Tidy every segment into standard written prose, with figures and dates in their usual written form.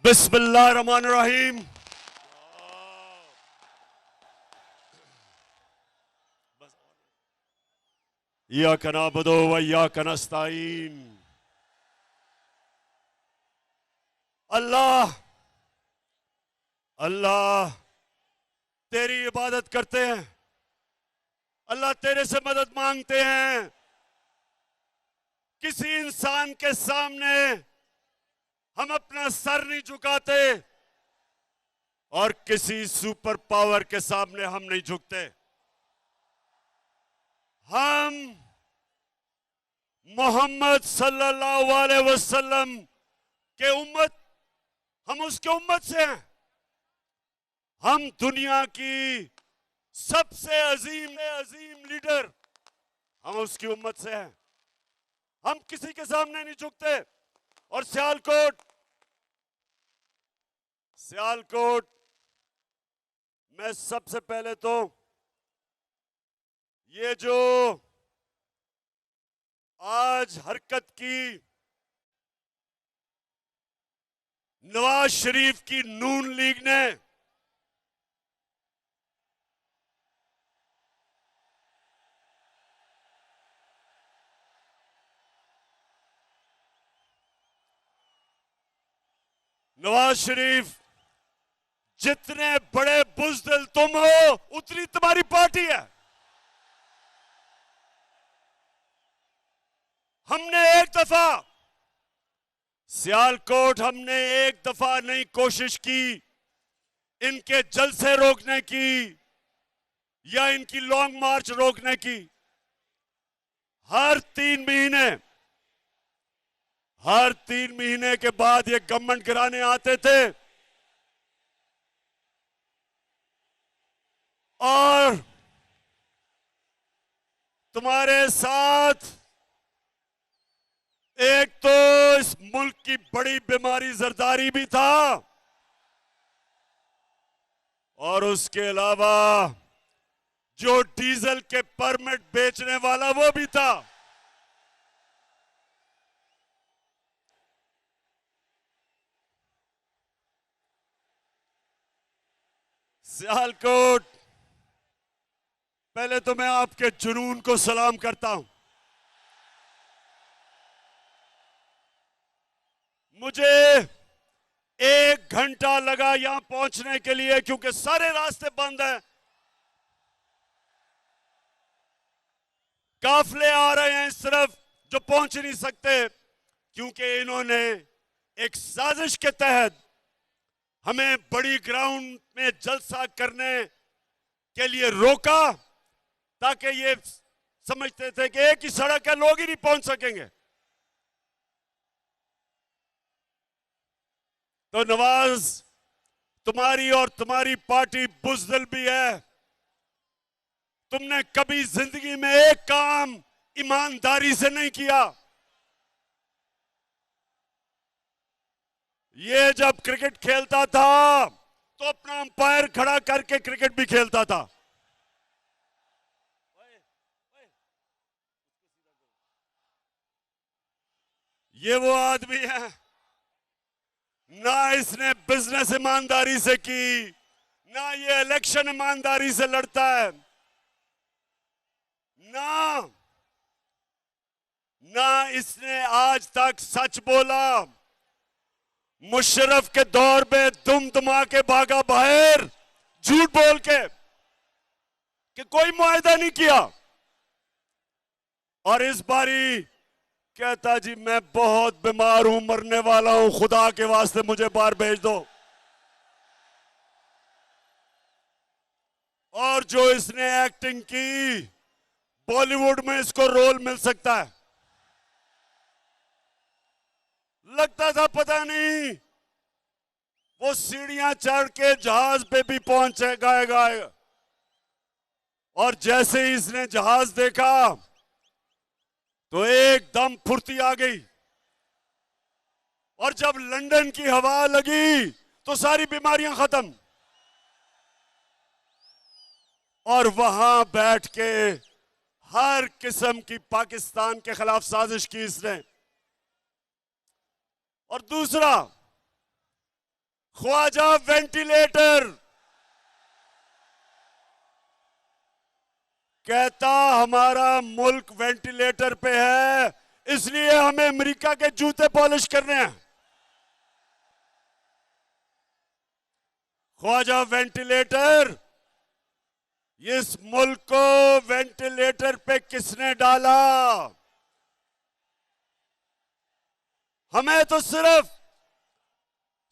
बिस्मिल्लाहिर्रहमानिर्रहीम। इय्याका नअबुदु व इय्याका नस्तईन। अल्लाह अल्लाह तेरी इबादत करते हैं, अल्लाह तेरे से मदद मांगते हैं। किसी इंसान के सामने हम अपना सर नहीं झुकाते और किसी सुपर पावर के सामने हम नहीं झुकते। हम मोहम्मद सल्लल्लाहु अलैहि वसल्लम के उम्मत, हम उसके उम्मत से हैं। हम दुनिया की सबसे अजीम लीडर, हम उसकी उम्मत से हैं। हम किसी के सामने नहीं झुकते। और सियालकोट मैं सबसे पहले तो ये जो आज हरकत की नवाज शरीफ की नून लीग ने, नवाज शरीफ जितने बड़े बुज़दिल तुम हो उतनी तुम्हारी पार्टी है। हमने एक दफा सियालकोट, हमने एक दफा नहीं कोशिश की इनके जलसे रोकने की या इनकी लॉन्ग मार्च रोकने की। हर 3 महीने के बाद ये गवर्नमेंट गिराने आते थे और तुम्हारे साथ एक तो इस मुल्क की बड़ी बीमारी जरदारी भी था और उसके अलावा जो डीजल के परमिट बेचने वाला वो भी था। सियालकोट, पहले तो मैं आपके जुनून को सलाम करता हूं। मुझे 1 घंटा लगा यहां पहुंचने के लिए क्योंकि सारे रास्ते बंद हैं। काफले आ रहे हैं इस तरफ जो पहुंच नहीं सकते क्योंकि इन्होंने एक साजिश के तहत हमें बड़ी ग्राउंड में जलसा करने के लिए रोका ताकि ये समझते थे कि एक ही सड़क है, लोग ही नहीं पहुंच सकेंगे। तो नवाज, तुम्हारी और तुम्हारी पार्टी बुज़दिल भी है। तुमने कभी जिंदगी में एक काम ईमानदारी से नहीं किया। ये जब क्रिकेट खेलता था तो अपना अंपायर खड़ा करके क्रिकेट भी खेलता था। ये वो आदमी है, ना इसने बिजनेस ईमानदारी से की, ना ये इलेक्शन ईमानदारी से लड़ता है, ना इसने आज तक सच बोला। मुशर्रफ के दौर में दुम दुमा के भागा बाहर झूठ बोल के कि कोई मुआहदा नहीं किया और इस बारी कहता जी मैं बहुत बीमार हूं, मरने वाला हूं, खुदा के वास्ते मुझे बाहर भेज दो। और जो इसने एक्टिंग की, बॉलीवुड में इसको रोल मिल सकता है। लगता था पता नहीं वो सीढ़ियां चढ़ के जहाज पे भी पहुंचेगा। और जैसे ही इसने जहाज देखा तो एकदम फुर्ती आ गई और जब लंदन की हवा लगी तो सारी बीमारियां खत्म। और वहां बैठ के हर किस्म की पाकिस्तान के खिलाफ साजिश की इसने। और दूसरा, ख्वाजा वेंटिलेटर कहता हमारा मुल्क वेंटिलेटर पे है, इसलिए हमें अमेरिका के जूते पॉलिश करने हैं। ख्वाजा वेंटिलेटर, इस मुल्क को वेंटिलेटर पे किसने डाला? हमें तो सिर्फ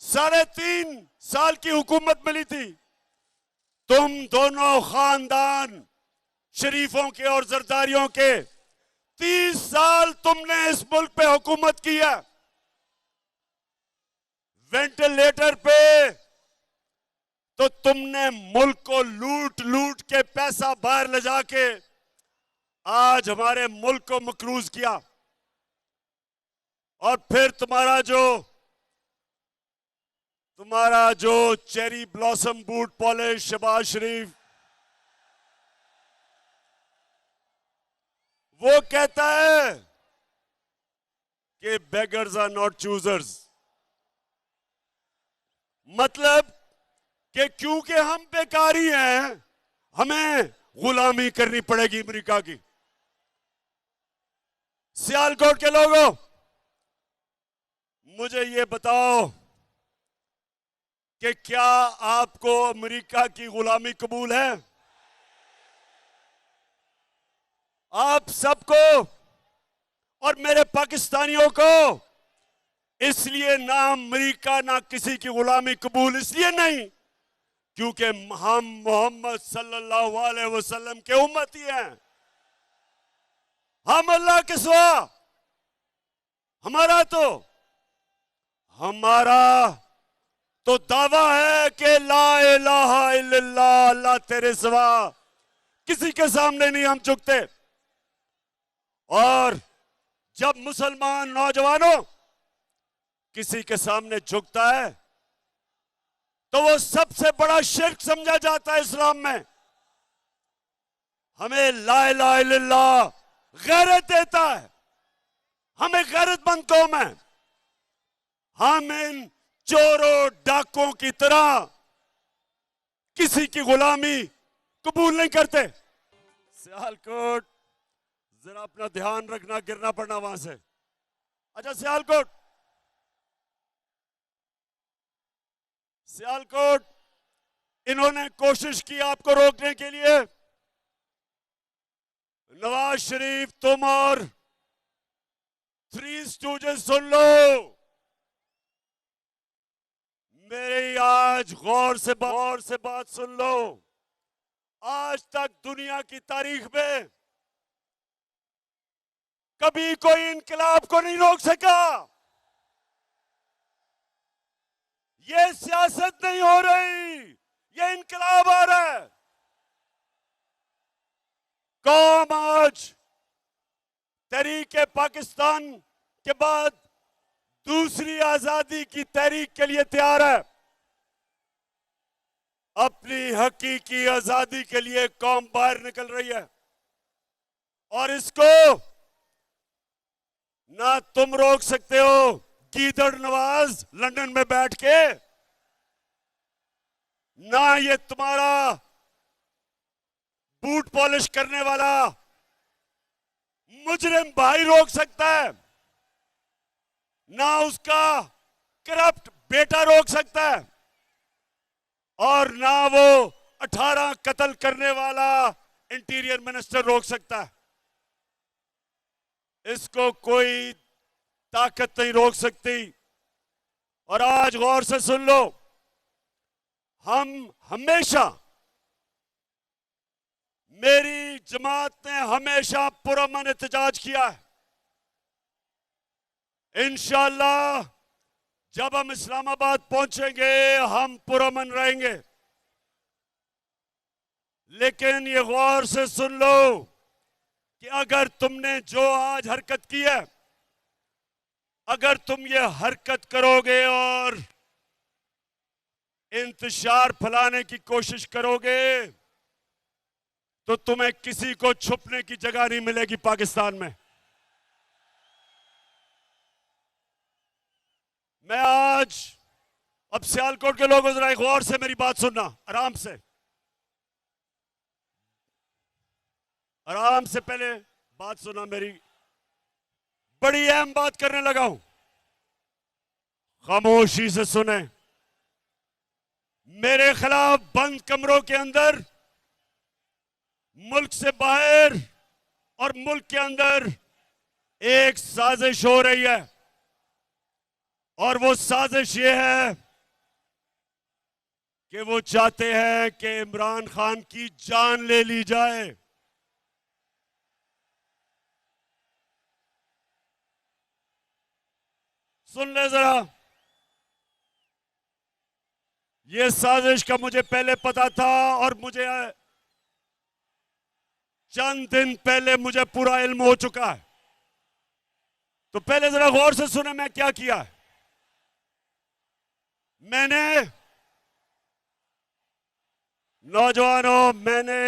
3.5 साल की हुकूमत मिली थी। तुम दोनों खानदान शरीफों के और जरदारियों के 30 साल तुमने इस मुल्क पे हुकूमत की है। वेंटिलेटर पे तो तुमने मुल्क को लूट लूट के पैसा बाहर ले जाके आज हमारे मुल्क को मकरूज किया। और फिर तुम्हारा जो cherry blossom boot polish Shehbaz Sharif, वो कहता है कि बेगर्स आर नॉट चूजर्स, मतलब कि क्योंकि हम बेकारी हैं हमें गुलामी करनी पड़ेगी अमेरिका की। सियालकोट के लोगों, मुझे ये बताओ कि क्या आपको अमेरिका की गुलामी कबूल है? आप सबको और मेरे पाकिस्तानियों को इसलिए ना अमेरिका ना किसी की गुलामी कबूल इसलिए नहीं क्योंकि हम मोहम्मद सल्लल्लाहु अलैहि वसल्लम के उम्मती हैं। हम अल्लाह के सिवा, हमारा तो दावा है कि ला इलाहा इल्लल्लाह, अल्लाह तेरे सिवा किसी के सामने नहीं हम झुकते। और जब मुसलमान नौजवानों किसी के सामने झुकता है तो वो सबसे बड़ा शिर्क समझा जाता है इस्लाम में। हमें ला इलाहा इल्लल्लाह गैरत देता है, हमें गैरतमंद कौम है। हम इन चोरों डाकों की तरह किसी की गुलामी कबूल नहीं करते। सियालकोट, जरा अपना ध्यान रखना, गिरना पड़ना वहां से। अच्छा, सियालकोट इन्होंने कोशिश की आपको रोकने के लिए। नवाज शरीफ, तुम और 3 स्टूडेंट्स सुन लो, मेरी आज गौर से बात सुन लो। आज तक दुनिया की तारीख में कभी कोई इनकलाब को नहीं रोक सका। ये सियासत नहीं हो रही, ये इनकलाब आ रहा है। कौम आज तहरीक पाकिस्तान के बाद दूसरी आजादी की तहरीक के लिए तैयार है। अपनी हकीकी आजादी के लिए कौम बाहर निकल रही है और इसको ना तुम रोक सकते हो गीदड़ नवाज लंदन में बैठ के, ना ये तुम्हारा बूट पॉलिश करने वाला मुजरिम भाई रोक सकता है, ना उसका करप्ट बेटा रोक सकता है, और ना वो 18 कत्ल करने वाला इंटीरियर मिनिस्टर रोक सकता है। इसको कोई ताकत नहीं रोक सकती। और आज गौर से सुन लो, हम हमेशा, मेरी जमात ने हमेशा पुरअमन एहतजाज किया है। इंशाअल्लाह जब हम इस्लामाबाद पहुंचेंगे हम पुरअमन रहेंगे। लेकिन ये गौर से सुन लो कि अगर तुमने जो आज हरकत की है, अगर तुम ये हरकत करोगे और इंतशार फैलाने की कोशिश करोगे तो तुम्हें किसी को छुपने की जगह नहीं मिलेगी पाकिस्तान में। मैं आज अब सियालकोट के लोगों जरा गौर से मेरी बात सुनना, आराम से, आराम से पहले बात सुना मेरी। बड़ी अहम बात करने लगा हूं, खामोशी से सुने। मेरे खिलाफ बंद कमरों के अंदर, मुल्क से बाहर और मुल्क के अंदर एक साजिश हो रही है, और वो साजिश ये है कि वो चाहते हैं कि इमरान खान की जान ले ली जाए। सुन ले जरा, ये साजिश का मुझे पहले पता था, और मुझे चंद दिन पहले मुझे पूरा इल्म हो चुका है। तो पहले जरा गौर से सुने मैं क्या किया है। मैंने, नौजवानों, मैंने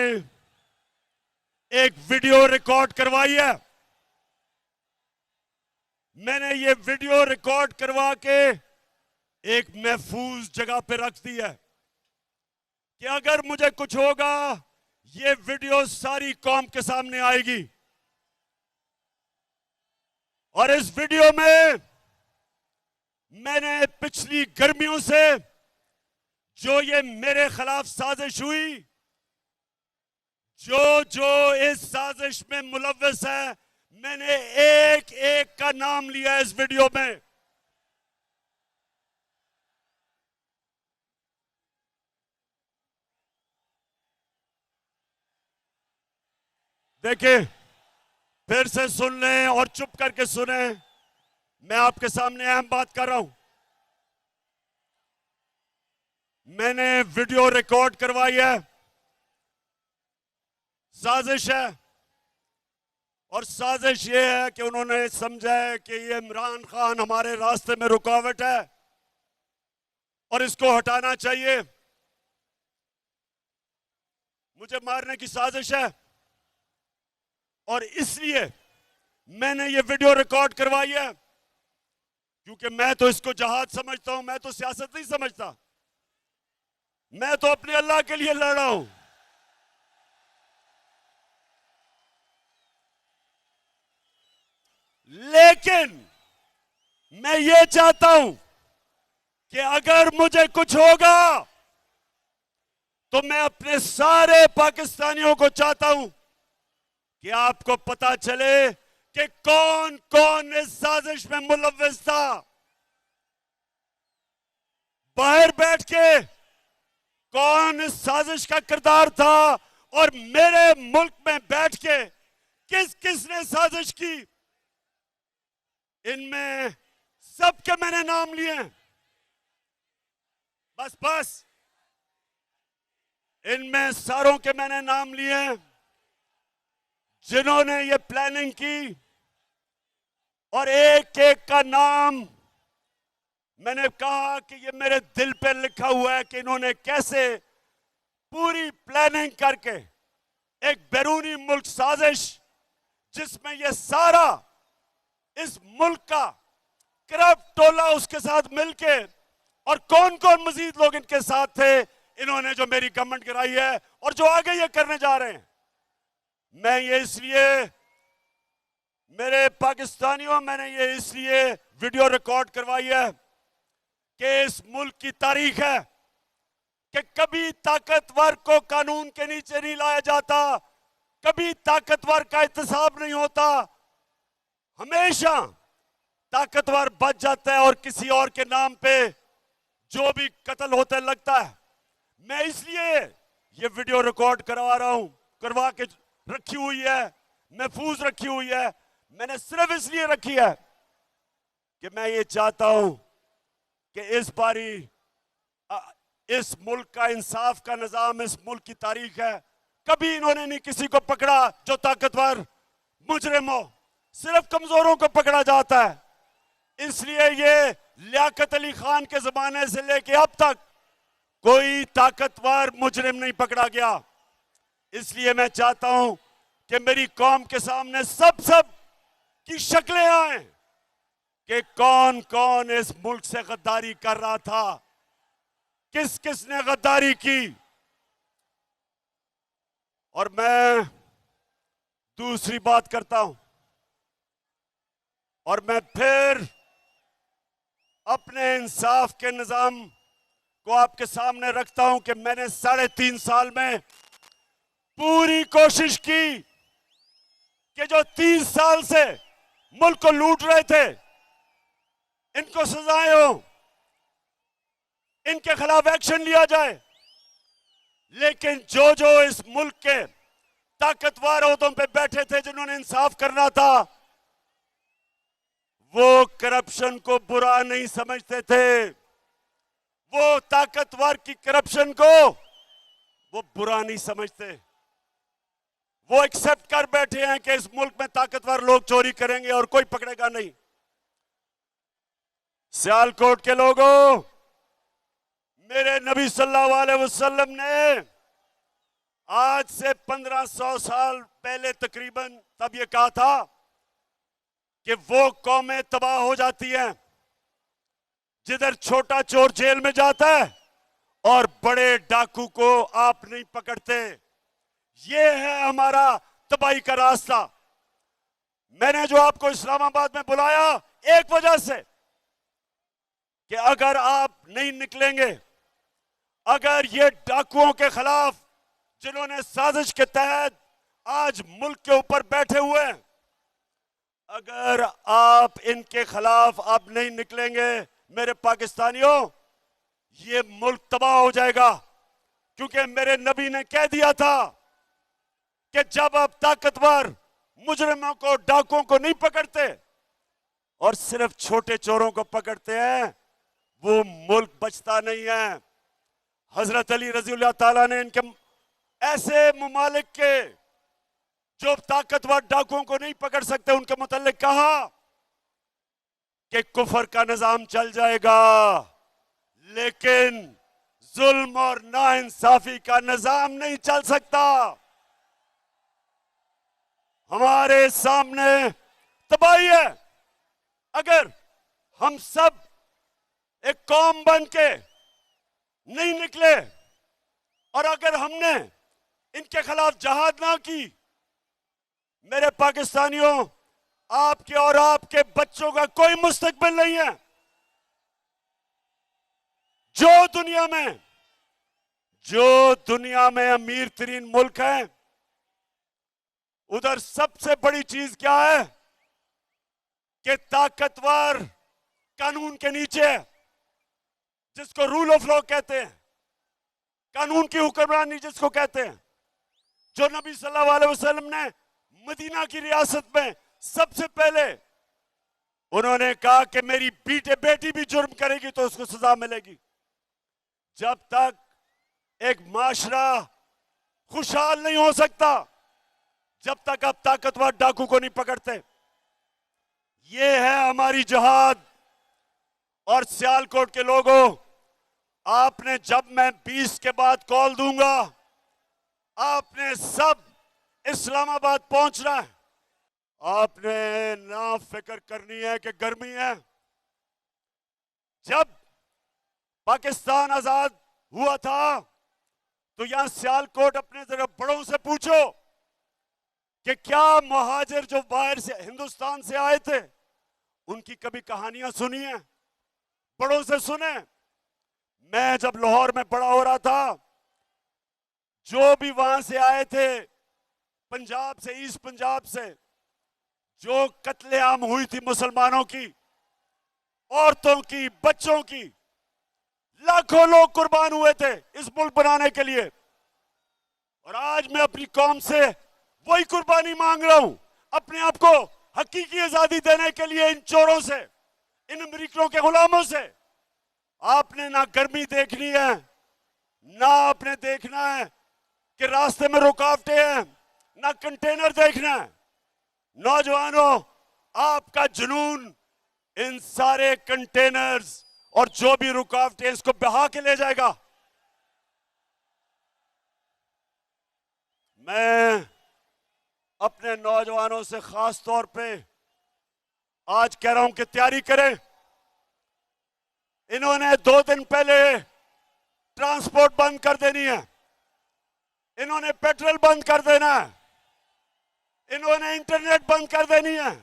एक वीडियो रिकॉर्ड करवाई है। मैंने ये वीडियो रिकॉर्ड करवा के एक महफूज जगह पे रख दी है कि अगर मुझे कुछ होगा, ये वीडियो सारी कौम के सामने आएगी। और इस वीडियो में मैंने पिछली गर्मियों से जो ये मेरे खिलाफ साजिश हुई, जो इस साजिश में मुलव्वस है, मैंने एक एक का नाम लिया इस वीडियो में। देखिए, फिर से सुन लें और चुप करके सुने, मैं आपके सामने अहम बात कर रहा हूं। मैंने वीडियो रिकॉर्ड करवाई है, साजिश है, और साजिश ये है कि उन्होंने समझा है कि ये इमरान खान हमारे रास्ते में रुकावट है और इसको हटाना चाहिए। मुझे मारने की साजिश है, और इसलिए मैंने ये वीडियो रिकॉर्ड करवाई है, क्योंकि मैं तो इसको जहाद समझता हूं, मैं तो सियासत नहीं समझता। मैं तो अपने अल्लाह के लिए लड़ रहा हूं। लेकिन मैं ये चाहता हूं कि अगर मुझे कुछ होगा तो मैं अपने सारे पाकिस्तानियों को चाहता हूं कि आपको पता चले कि कौन कौन इस साजिश में मुलव्वस था। बाहर बैठ के कौन इस साजिश का किरदार था, और मेरे मुल्क में बैठ के किस किस ने साजिश की, इनमें सबके मैंने नाम लिए। बस इनमें सारों के मैंने नाम लिए जिन्होंने ये प्लानिंग की, और एक एक का नाम मैंने कहा कि ये मेरे दिल पे लिखा हुआ है कि इन्होंने कैसे पूरी प्लानिंग करके एक बैरूनी मुल्क साजिश, जिसमें ये सारा इस मुल्क का करप्ट टोला उसके साथ मिलके, और कौन कौन मजीद लोग इनके साथ थे, इन्होंने जो मेरी गवर्नमेंट गिराई है और जो आगे ये करने जा रहे हैं। मैं ये इसलिए, मेरे पाकिस्तानियों, मैंने ये इसलिए वीडियो रिकॉर्ड करवाई है कि इस मुल्क की तारीख है कि कभी ताकतवर को कानून के नीचे नहीं लाया जाता, कभी ताकतवर का एहतसाब नहीं होता, हमेशा ताकतवर बच जाता है और किसी और के नाम पे जो भी कत्ल होता लगता है। मैं इसलिए ये वीडियो रिकॉर्ड करवा रहा हूं, करवा के रखी हुई है, महफूज रखी हुई है। मैंने सिर्फ इसलिए रखी है कि मैं ये चाहता हूं कि इस बारी इस मुल्क का इंसाफ का निजाम, इस मुल्क की तारीख है, कभी इन्होंने नहीं किसी को पकड़ा जो ताकतवर मुजरिम हो, सिर्फ कमजोरों को पकड़ा जाता है। इसलिए ये लियाकत अली खान के जमाने से लेके अब तक कोई ताकतवर मुजरिम नहीं पकड़ा गया। इसलिए मैं चाहता हूं कि मेरी कौम के सामने सब की शक्लें आए कि कौन कौन इस मुल्क से गद्दारी कर रहा था, किस किस ने गद्दारी की। और मैं दूसरी बात करता हूं, और मैं फिर अपने इंसाफ के निजाम को आपके सामने रखता हूं कि मैंने 3.5 साल में पूरी कोशिश की कि जो 30 साल से मुल्क को लूट रहे थे इनको सजाएं हो, इनके खिलाफ एक्शन लिया जाए। लेकिन जो जो इस मुल्क के ताकतवर ओहदों पे बैठे थे, जिन्होंने इंसाफ करना था, वो करप्शन को बुरा नहीं समझते थे। वो ताकतवर की करप्शन को वो बुरा नहीं समझते। वो एक्सेप्ट कर बैठे हैं कि इस मुल्क में ताकतवर लोग चोरी करेंगे और कोई पकड़ेगा नहीं। सियालकोट के लोगों, मेरे नबी सल्लल्लाहु अलैहि वसल्लम ने आज से 1500 साल पहले तकरीबन तब ये कहा था कि वो कौमें तबाह हो जाती हैं जिधर छोटा चोर जेल में जाता है और बड़े डाकू को आप नहीं पकड़ते। ये है हमारा तबाही का रास्ता। मैंने जो आपको इस्लामाबाद में बुलाया एक वजह से कि अगर आप नहीं निकलेंगे, अगर ये डाकुओं के खिलाफ जिन्होंने साजिश के तहत आज मुल्क के ऊपर बैठे हुए हैं, अगर आप इनके खिलाफ अब नहीं निकलेंगे मेरे पाकिस्तानियों, ये मुल्क तबाह हो जाएगा। क्योंकि मेरे नबी ने कह दिया था कि जब आप ताकतवर मुजरिमों को, डाकुओं को नहीं पकड़ते और सिर्फ छोटे चोरों को पकड़ते हैं, वो मुल्क बचता नहीं है। हजरत अली रज़ियल्लाहु ताला ने इनके ऐसे मुमालिक के जो ताकतवर डाकुओं को नहीं पकड़ सकते उनके मुतल्लिक कहा कि कुफर का निजाम चल जाएगा, लेकिन जुल्म और नाइंसाफी का निजाम नहीं चल सकता। हमारे सामने तबाही है। अगर हम सब एक कौम बन के नहीं निकले और अगर हमने इनके खिलाफ जहाद ना की, मेरे पाकिस्तानियों, आपके और आपके बच्चों का कोई मुस्तकबिल नहीं है। जो दुनिया में अमीर तरीन मुल्क है, उधर सबसे बड़ी चीज क्या है कि ताकतवर कानून के नीचे है, जिसको रूल ऑफ लॉ कहते हैं, कानून की हुक्मरानी जिसको कहते हैं। जो नबी सल्लल्लाहु अलैहि वसल्लम ने मदीना की रियासत में सबसे पहले उन्होंने कहा कि मेरी बेटी भी जुर्म करेगी तो उसको सजा मिलेगी। जब तक एक माशरा खुशहाल नहीं हो सकता, जब तक आप ताकतवर डाकू को नहीं पकड़ते। ये है हमारी जिहाद। और सियालकोट के लोगों, आपने, जब मैं 20 के बाद कॉल दूंगा, आपने सब इस्लामाबाद पहुंचना है। आपने ना फिक्र करनी है कि गर्मी है। जब पाकिस्तान आजाद हुआ था तो यहां सियालकोट अपने जरा बड़ों से पूछो कि क्या मुहाजिर जो बाहर से हिंदुस्तान से आए थे उनकी कभी कहानियां सुनी है? बड़ों से सुने। मैं जब लाहौर में बड़ा हो रहा था, जो भी वहां से आए थे, पंजाब से, ईस्ट पंजाब से, जो कत्लेआम हुई थी मुसलमानों की, औरतों की, बच्चों की, लाखों लोग कुर्बान हुए थे इस मुल्क बनाने के लिए। और आज मैं अपनी कौम से वही कुर्बानी मांग रहा हूं, अपने आप को हकीकी आजादी देने के लिए। इन चोरों से, इन अमरीकियों के गुलामों से आपने ना गर्मी देखनी है, ना आपने देखना है कि रास्ते में रुकावटें हैं, ना कंटेनर देखना है। नौजवानों, आपका जुनून इन सारे कंटेनर्स और जो भी रुकावटें, इसको बहा के ले जाएगा। मैं अपने नौजवानों से खास तौर पे आज कह रहा हूं कि तैयारी करें। इन्होंने 2 दिन पहले ट्रांसपोर्ट बंद कर देनी है, इन्होंने पेट्रोल बंद कर देना है, इन्होंने इंटरनेट बंद कर देनी है।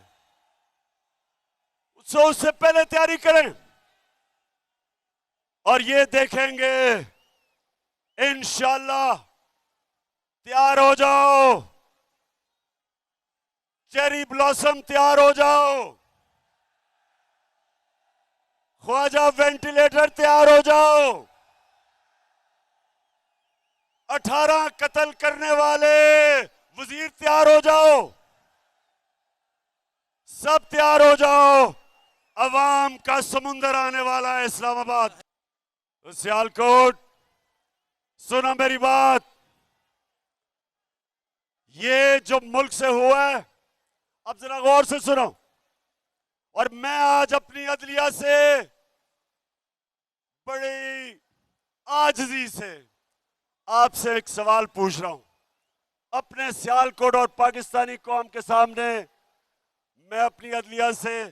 सो उससे पहले तैयारी करें और ये देखेंगे इंशाल्लाह। तैयार हो जाओ, चेरी ब्लॉसम तैयार हो जाओ, ख्वाजा वेंटिलेटर तैयार हो जाओ, 18 कत्ल करने वाले वजीर तैयार हो जाओ, सब तैयार हो जाओ। अवाम का समुंदर आने वाला है इस्लामाबाद। सियालकोट, सुना मेरी बात, ये जो मुल्क से हुआ है, अब जरा गौर से सुनो। और मैं आज अपनी अदलिया से बड़ी आजिज़ी से आपसे एक सवाल पूछ रहा हूं। अपने सियालकोट और पाकिस्तानी कौम के सामने मैं अपनी अदलिया से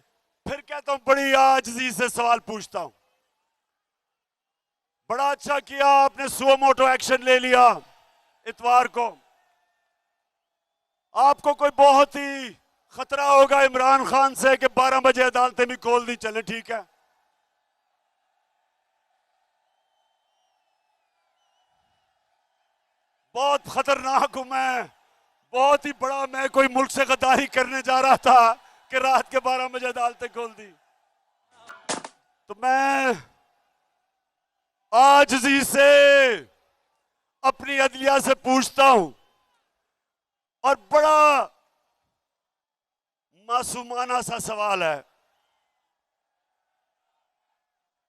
फिर कहता हूं, बड़ी आजिज़ी से सवाल पूछता हूं। बड़ा अच्छा किया आपने सुओ मोटो एक्शन ले लिया इतवार को। आपको कोई बहुत ही खतरा होगा इमरान खान से कि 12 बजे अदालतें भी खोल दी, चले ठीक है। बहुत खतरनाक हूं मैं, बहुत ही बड़ा, मैं कोई मुल्क से गद्दारी करने जा रहा था कि रात के 12 बजे अदालतें खोल दी। तो मैं आजिज़ी से अपनी अदलिया से पूछता हूं और बड़ा मासूमाना सा सवाल है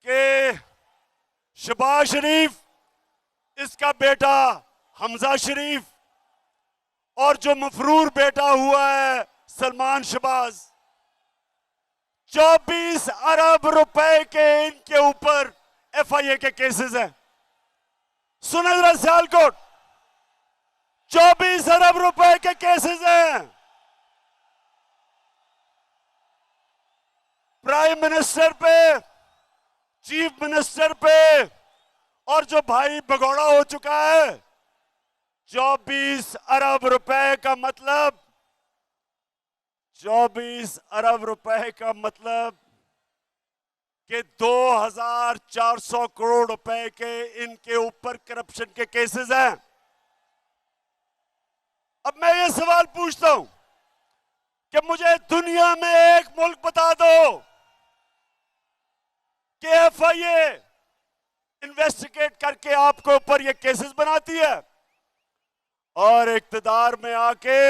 कि शहबाज शरीफ, इसका बेटा हमजा शरीफ और जो मफरूर बेटा हुआ है सलमान शहबाज, 24 अरब रुपए के इनके ऊपर FIA के केसेस हैं। सुने जरा सियालकोट, 24 अरब रुपए के केसेस हैं। प्राइम मिनिस्टर पे, चीफ मिनिस्टर पे और जो भाई भगौड़ा हो चुका है, 24 अरब रुपए का मतलब, 24 अरब रुपए का मतलब कि 2400 करोड़ रुपए के इनके ऊपर करप्शन के केसेस हैं। अब मैं ये सवाल पूछता हूं कि मुझे दुनिया में एक मुल्क बता दो कि FIA इन्वेस्टिगेट करके आपके ऊपर ये केसेस बनाती है और इक्तदार में आके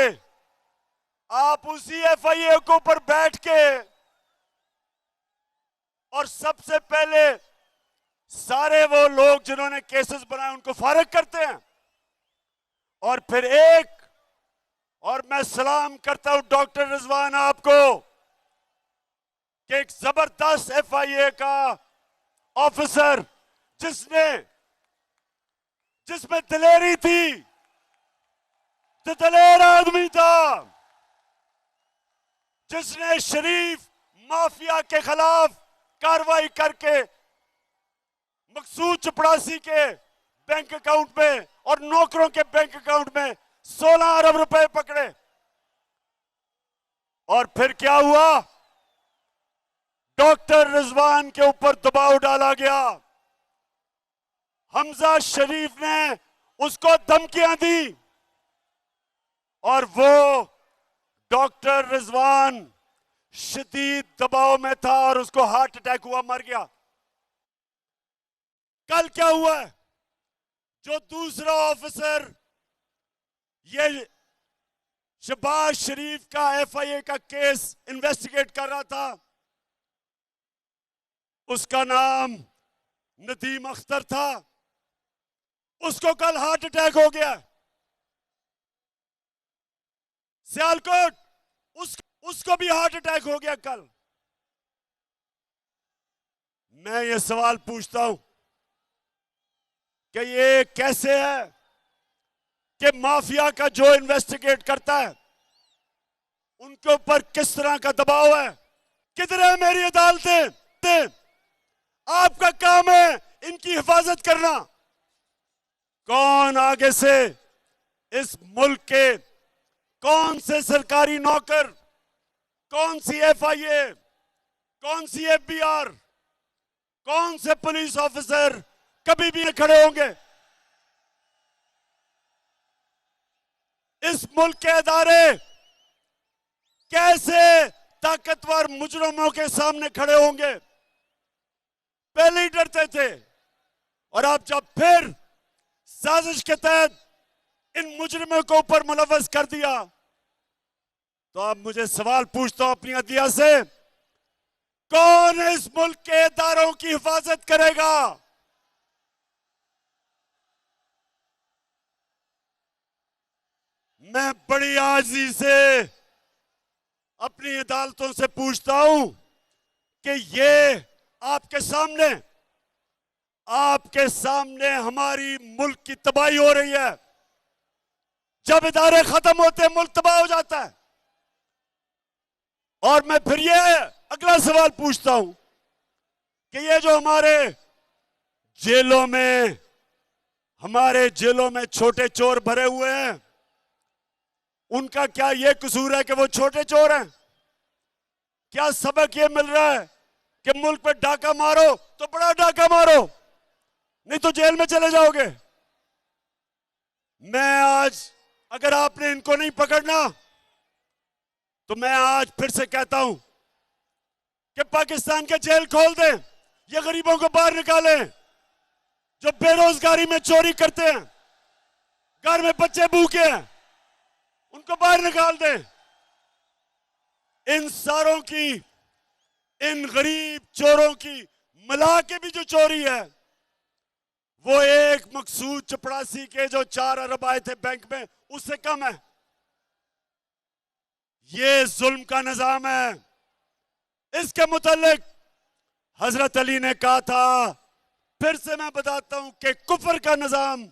आप उसी FIA के ऊपर बैठ के और सबसे पहले सारे वो लोग जिन्होंने केसेस बनाए उनको फारिग करते हैं। और फिर और मैं सलाम करता हूं डॉक्टर रिजवान आपको कि एक जबरदस्त FIA का ऑफिसर जिसमें दिलेरी थी, जो दलेर आदमी था, जिसने शरीफ माफिया के खिलाफ कार्रवाई करके मकसूद चपड़ासी के बैंक अकाउंट में और नौकरों के बैंक अकाउंट में 16 अरब रुपए पकड़े। और फिर क्या हुआ, डॉक्टर रिजवान के ऊपर दबाव डाला गया, हमजा शरीफ ने उसको धमकियां दी और वो डॉक्टर रिजवान शदीद दबाव में था और उसको हार्ट अटैक हुआ, मर गया। कल क्या हुआ है, जो दूसरा ऑफिसर ये शहबाज शरीफ का FIA का केस इन्वेस्टिगेट कर रहा था, उसका नाम नदीम अख्तर था, उसको कल हार्ट अटैक हो गया। सियालकोट, उसको भी हार्ट अटैक हो गया कल। मैं ये सवाल पूछता हूं कि ये कैसे है कि माफिया का जो इन्वेस्टिगेट करता है उनके ऊपर किस तरह का दबाव है। किधर है मेरी अदालतें? आपका काम है इनकी हिफाजत करना, कौन आगे से इस मुल्क के कौन से सरकारी नौकर, कौन सी एफआईए, कौन सी एफबीआर, कौन से पुलिस ऑफिसर कभी भी नहीं खड़े होंगे। इस मुल्क के अदारे कैसे ताकतवर मुजरिमों के सामने खड़े होंगे? पहले ही डरते थे, और अब जब फिर साजिश के तहत इन मुजरिमों को ऊपर मुलव्वस कर दिया, तो अब मुझे सवाल पूछता हूं अपनी अदलिया से, कौन इस मुल्क के इदारों की हिफाजत करेगा? मैं बड़ी आजिज़ी से अपनी अदालतों से पूछता हूं कि ये आपके सामने हमारी मुल्क की तबाही हो रही है। जब इदारे खत्म होते हैं, मुल्क तबाह हो जाता है। और मैं फिर ये अगला सवाल पूछता हूं कि ये जो हमारे जेलों में छोटे चोर भरे हुए हैं, उनका क्या ये कसूर है कि वो छोटे चोर हैं? क्या सबक ये मिल रहा है कि मुल्क में डाका मारो तो बड़ा डाका मारो, नहीं तो जेल में चले जाओगे? मैं आज, अगर आपने इनको नहीं पकड़ना, तो मैं आज फिर से कहता हूं कि पाकिस्तान के जेल खोल दें, ये गरीबों को बाहर निकालें, जो बेरोजगारी में चोरी करते हैं, घर में बच्चे भूखे हैं, उनको बाहर निकाल दें। इन सारों की, इन गरीब चोरों की मिला के भी जो चोरी है, वो एक मकसूद चपरासी के जो 4 अरब आए थे बैंक में, उससे कम है। ये जुल्म का निजाम है। इसके मुतालिक हजरत अली ने कहा था, फिर से मैं बताता हूं कि कुफर का निजाम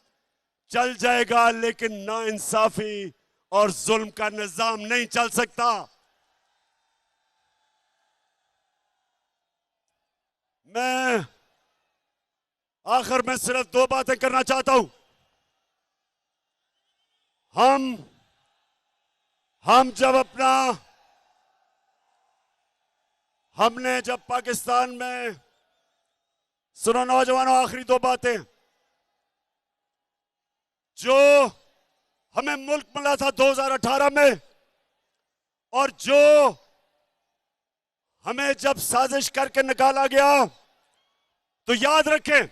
चल जाएगा, लेकिन नाइंसाफी और जुल्म का निजाम नहीं चल सकता। मैं आखिर में सिर्फ 2 बातें करना चाहता हूं। हमने जब पाकिस्तान में, सुनो नौजवानों, आखिरी 2 बातें, जो हमें मुल्क मिला था 2018 में, और जो हमें जब साजिश करके निकाला गया, तो याद रखें,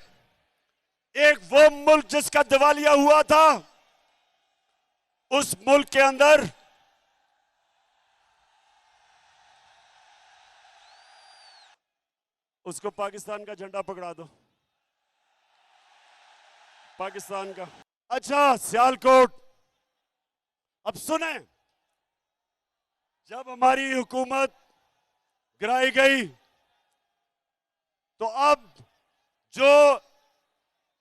एक वो मुल्क जिसका दिवालिया हुआ था, उस मुल्क के अंदर उसको पाकिस्तान का झंडा पकड़ा दो, पाकिस्तान का। अच्छा, सियालकोट, अब सुने, जब हमारी हुकूमत गिराई गई, तो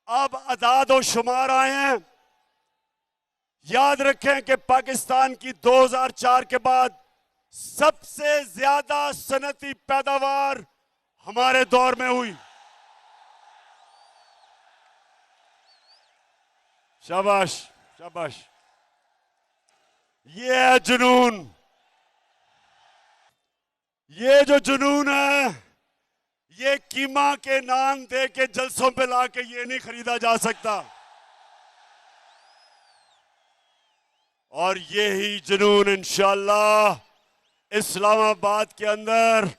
अब अदाद और शुमार आए हैं। याद रखें कि पाकिस्तान की 2004 के बाद सबसे ज्यादा सनती पैदावार हमारे दौर में हुई। शाबाश, शाबाश। ये है जुनून। ये जो जुनून है, ये कीमा के नान दे के जलसों पे लाके ये नहीं खरीदा जा सकता। और यही जुनून इंशाअल्लाह इस्लामाबाद के अंदर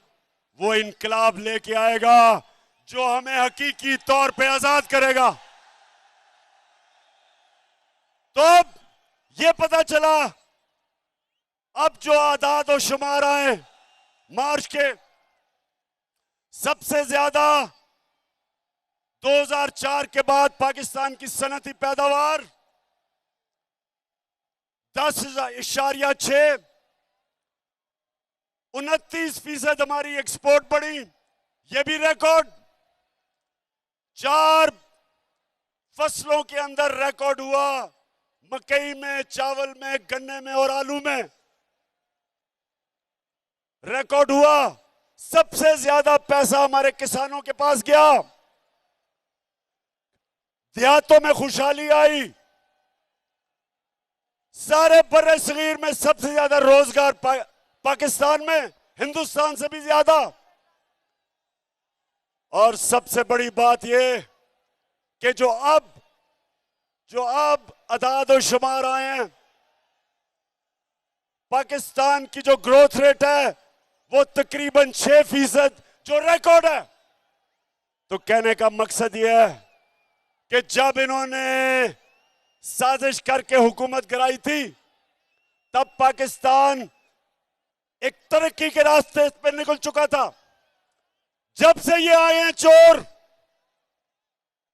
वो इनकलाब लेके आएगा जो हमें हकीकी तौर पे आजाद करेगा। तो अब ये पता चला, अब जो आदाद और शुमार आए मार्च के, सबसे ज्यादा 2004 के बाद पाकिस्तान की सनती पैदावार 10.6, 29% हमारी एक्सपोर्ट बढ़ी, ये भी रिकॉर्ड। 4 फसलों के अंदर रिकॉर्ड हुआ, मकई में, चावल में, गन्ने में और आलू में रिकॉर्ड हुआ। सबसे ज्यादा पैसा हमारे किसानों के पास गया। देहातों में खुशहाली आई, सारे बर्रे सगीर में सबसे ज्यादा रोजगार पाकिस्तान में, हिंदुस्तान से भी ज्यादा। और सबसे बड़ी बात यह कि जो अब अदाद और शुमार आए हैं, पाकिस्तान की जो ग्रोथ रेट है वो तकरीबन 6%, जो रिकॉर्ड है। तो कहने का मकसद यह है कि जब इन्होंने साजिश करके हुकूमत गिराई थी, तब पाकिस्तान एक तरक्की के रास्ते पर निकल चुका था। जब से ये आए हैं चोर,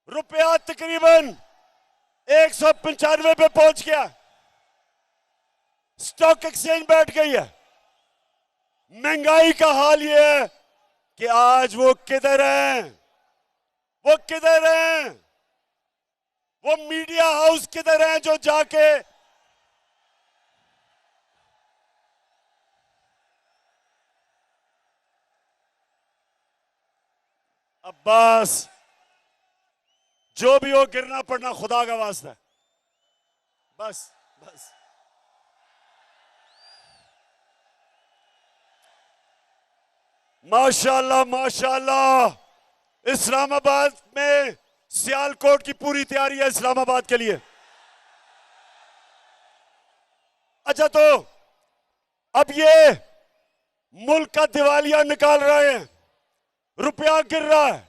रुपया तकरीबन 195 पे पहुंच गया, स्टॉक एक्सचेंज बैठ गई है। महंगाई का हाल ये है कि आज वो किधर हैं, वो किधर हैं, वो मीडिया हाउस किधर हैं जो जाके अब्बास, जो भी हो गिरना पड़ना खुदा का वास्ता है। बस बस माशाल्लाह माशाल्लाह। इस्लामाबाद में सियालकोट की पूरी तैयारी है इस्लामाबाद के लिए। अच्छा, तो अब ये मुल्क का दिवालिया निकाल रहे हैं, रुपया गिर रहा है,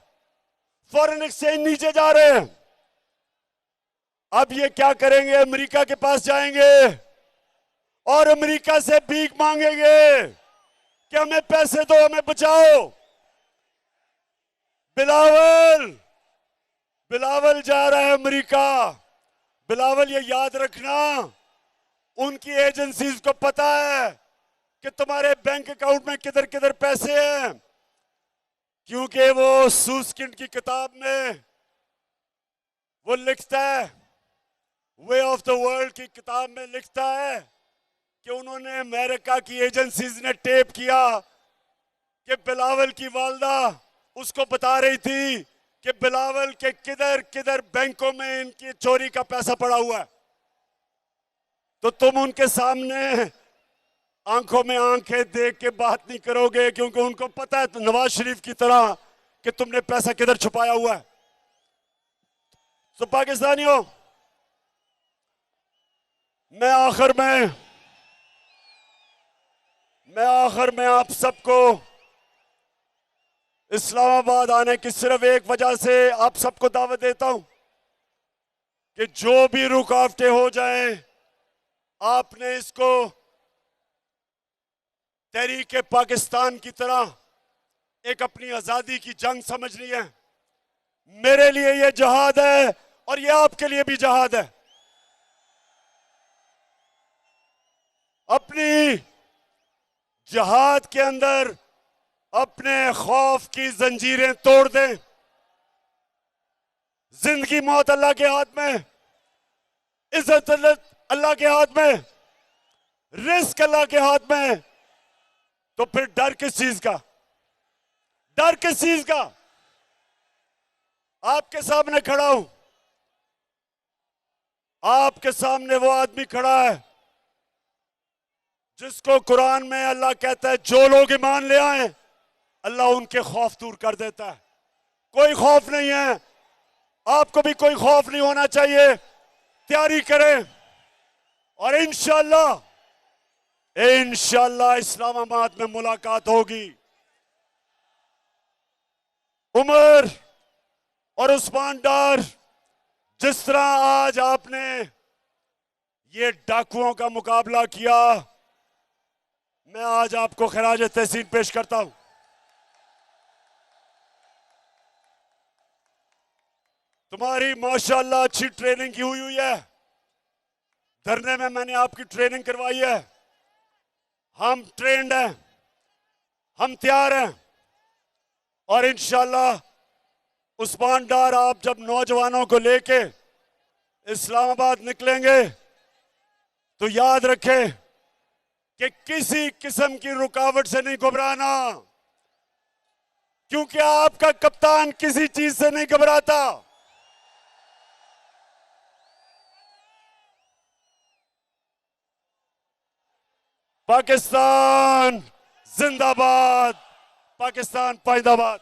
फॉरेन एक्सचेंज नीचे जा रहे हैं। अब ये क्या करेंगे? अमेरिका के पास जाएंगे और अमेरिका से भीख मांगेंगे कि हमें पैसे दो, हमें बचाओ। बिलावल जा रहा है अमेरिका। बिलावल, ये याद रखना, उनकी एजेंसीज को पता है कि तुम्हारे बैंक अकाउंट में किधर किधर पैसे हैं, क्योंकि वो सूस्किंड की किताब में वो लिखता है, वे ऑफ द वर्ल्ड की किताब में लिखता है कि उन्होंने अमेरिका की एजेंसीज ने टेप किया कि बिलावल की वालदा उसको बता रही थी कि बिलावल के किधर किधर बैंकों में इनकी चोरी का पैसा पड़ा हुआ है। तो तुम उनके सामने आंखों में आंखें देख के बात नहीं करोगे, क्योंकि उनको पता है नवाज शरीफ की तरह कि तुमने पैसा किधर छुपाया हुआ है। तो पाकिस्तानियों, मैं आखिर में आप सबको इस्लामाबाद आने की सिर्फ एक वजह से आप सबको दावत देता हूं कि जो भी रुकावटें हो जाएं, आपने इसको तहरीक पाकिस्तान की तरह एक अपनी आजादी की जंग समझनी है। मेरे लिए यह जहाद है और यह आपके लिए भी जहाद है। अपनी जहाद के अंदर अपने खौफ की जंजीरें तोड़ दें। जिंदगी मौत अल्लाह के हाथ में, इज्जत अल्लाह के हाथ में, रिस्क अल्लाह के हाथ में। तो फिर डर किस चीज का? डर किस चीज का? आपके सामने खड़ा हूं, आपके सामने वो आदमी खड़ा है जिसको कुरान में अल्लाह कहता है जो लोग ईमान ले आए अल्लाह उनके खौफ दूर कर देता है। कोई खौफ नहीं है, आपको भी कोई खौफ नहीं होना चाहिए। तैयारी करें और इंशाअल्लाह इस्लामाबाद में मुलाकात होगी। उमर और उस्मान डार, जिस तरह आज आपने ये डाकुओं का मुकाबला किया, मैं आज आपको खराज तहसीन पेश करता हूं। तुम्हारी माशाअल्लाह अच्छी ट्रेनिंग की हुई है। धरने में मैंने आपकी ट्रेनिंग करवाई है। हम ट्रेंड हैं, हम तैयार हैं और इंशाअल्लाह उस्मान डार, आप जब नौजवानों को लेके इस्लामाबाद निकलेंगे तो याद रखें कि किसी किस्म की रुकावट से नहीं घबराना, क्योंकि आपका कप्तान किसी चीज से नहीं घबराता। पाकिस्तान जिंदाबाद, पाकिस्तान पाइंदाबाद।